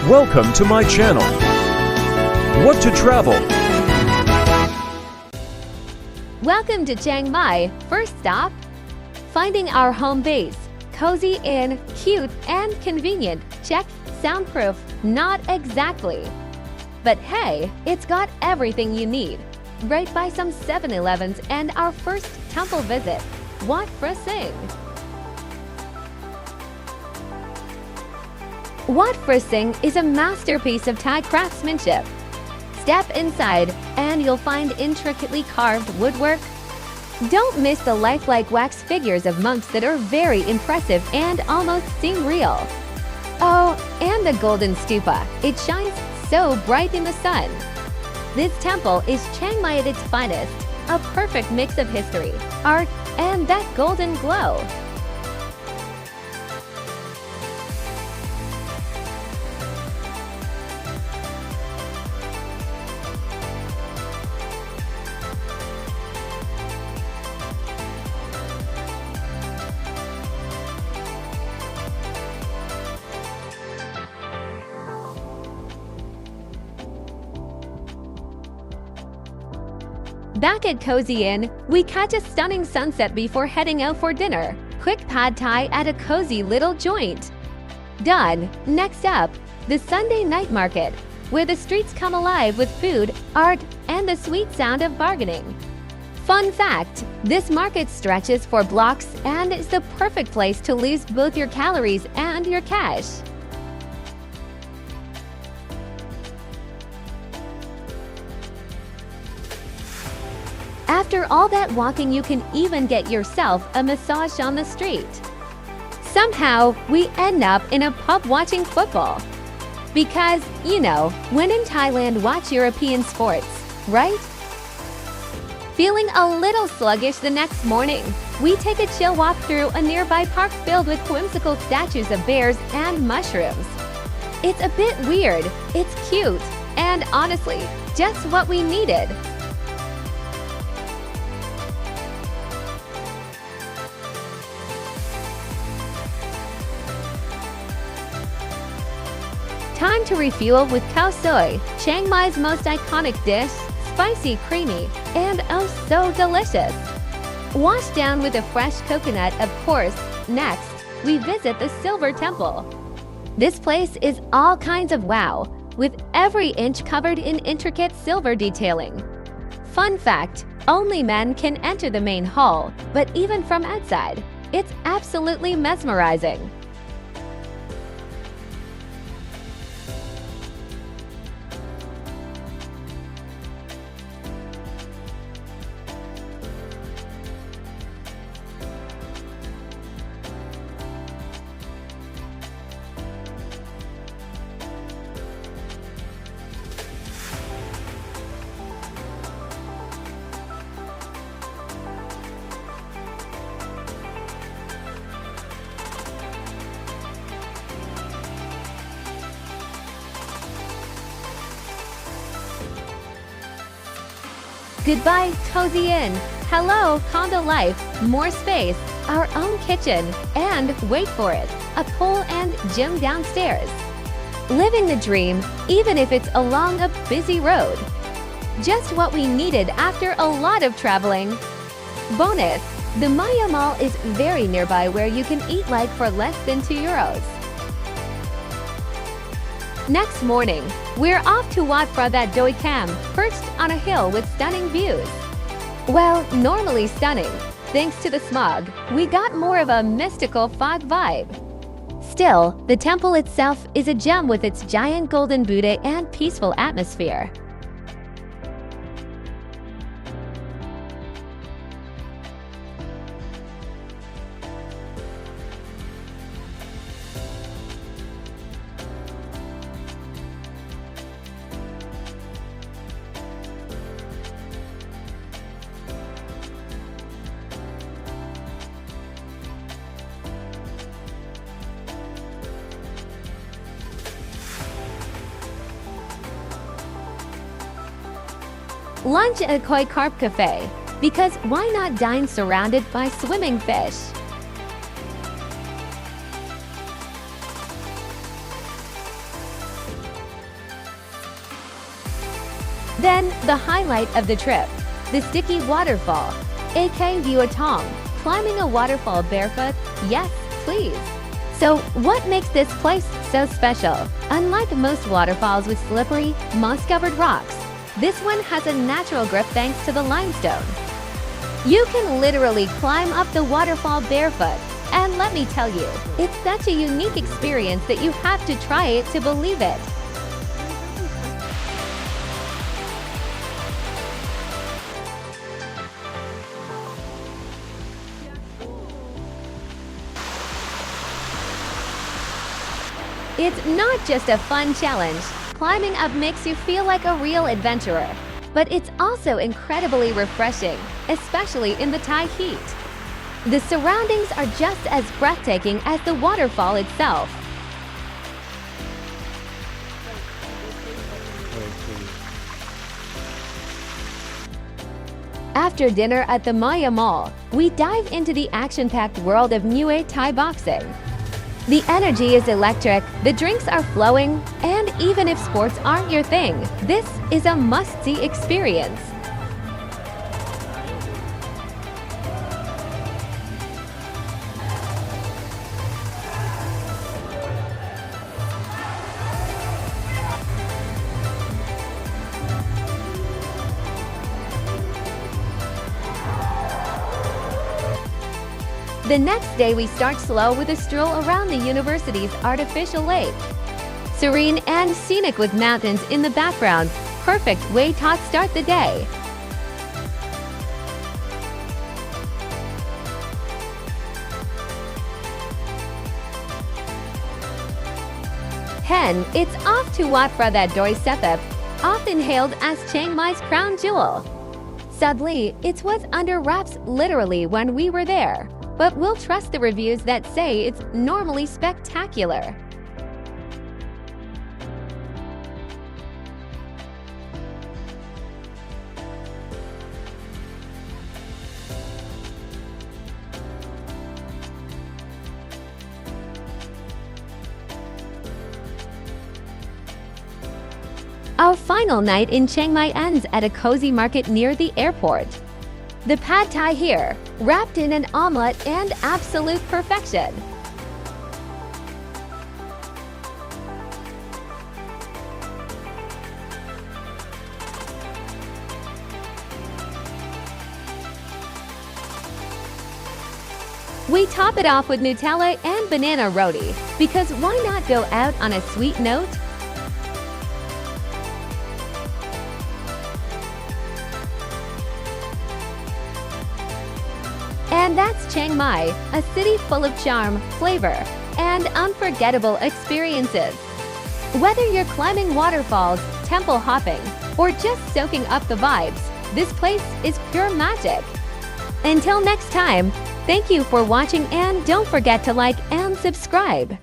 Welcome to my channel. What to travel? Welcome to Chiang Mai. First stop, finding our home base. Cozy inn, cute and convenient. Check. Soundproof, not exactly. But hey, it's got everything you need. Right by some 7-Elevens and our first temple visit, Wat Phra Singh. Wat Phra Singh is a masterpiece of Thai craftsmanship. Step inside and you'll find intricately carved woodwork. Don't miss the lifelike wax figures of monks that are very impressive and almost seem real. Oh, and the golden stupa. It shines so bright in the sun. This temple is Chiang Mai at its finest, a perfect mix of history, art, and that golden glow. Back at Cozy Inn, we catch a stunning sunset before heading out for dinner. Quick pad thai at a cozy little joint. Done. Next up, the Sunday night market, where the streets come alive with food, art, and the sweet sound of bargaining. Fun fact, this market stretches for blocks and is the perfect place to lose both your calories and your cash. After all that walking, you can even get yourself a massage on the street. Somehow, we end up in a pub watching football. Because, you know, when in Thailand, watch European sports, right? Feeling a little sluggish the next morning, we take a chill walk through a nearby park filled with whimsical statues of bears and mushrooms. It's a bit weird, it's cute, and honestly, just what we needed. Time to refuel with Khao soy, Chiang Mai's most iconic dish, spicy, creamy, and oh so delicious. Washed down with a fresh coconut, of course. Next, we visit the Silver Temple. This place is all kinds of wow, with every inch covered in intricate silver detailing. Fun fact, only men can enter the main hall, but even from outside, it's absolutely mesmerizing. Goodbye, Cozy Inn. Hello, condo life. More space, our own kitchen, and wait for it, a pool and gym downstairs. Living the dream, even if it's along a busy road. Just what we needed after a lot of traveling. Bonus, the Maya Mall is very nearby where you can eat like for less than €2. Next morning, we're off to Wat Phra Kham, perched on a hill with stunning views. Well, normally stunning. Thanks to the smog, we got more of a mystical fog vibe. Still, the temple itself is a gem with its giant golden Buddha and peaceful atmosphere. Lunch at Koi Carp Cafe, because why not dine surrounded by swimming fish? Then, the highlight of the trip, the Sticky Waterfall, aka Bua Tong, climbing a waterfall barefoot, yes, please. So, what makes this place so special? Unlike most waterfalls with slippery, moss-covered rocks, this one has a natural grip thanks to the limestone. You can literally climb up the waterfall barefoot, and let me tell you, it's such a unique experience that you have to try it to believe it. It's not just a fun challenge. Climbing up makes you feel like a real adventurer. But it's also incredibly refreshing, especially in the Thai heat. The surroundings are just as breathtaking as the waterfall itself. After dinner at the Maya Mall, we dive into the action-packed world of Muay Thai boxing. The energy is electric, the drinks are flowing, and even if sports aren't your thing, this is a must-see experience. The next day we start slow with a stroll around the university's artificial lake. Serene and scenic with mountains in the background, perfect way to start the day. Then, it's off to Wat Phra Singh, often hailed as Chiang Mai's crown jewel. Sadly, it was under wraps literally when we were there. But we'll trust the reviews that say it's normally spectacular. Our final night in Chiang Mai ends at a cozy market near the airport. The pad thai here, wrapped in an omelette and absolute perfection. We top it off with Nutella and banana roti, because why not go out on a sweet note? And that's Chiang Mai, a city full of charm, flavor, and unforgettable experiences. Whether you're climbing waterfalls, temple hopping, or just soaking up the vibes, this place is pure magic. Until next time, thank you for watching and don't forget to like and subscribe.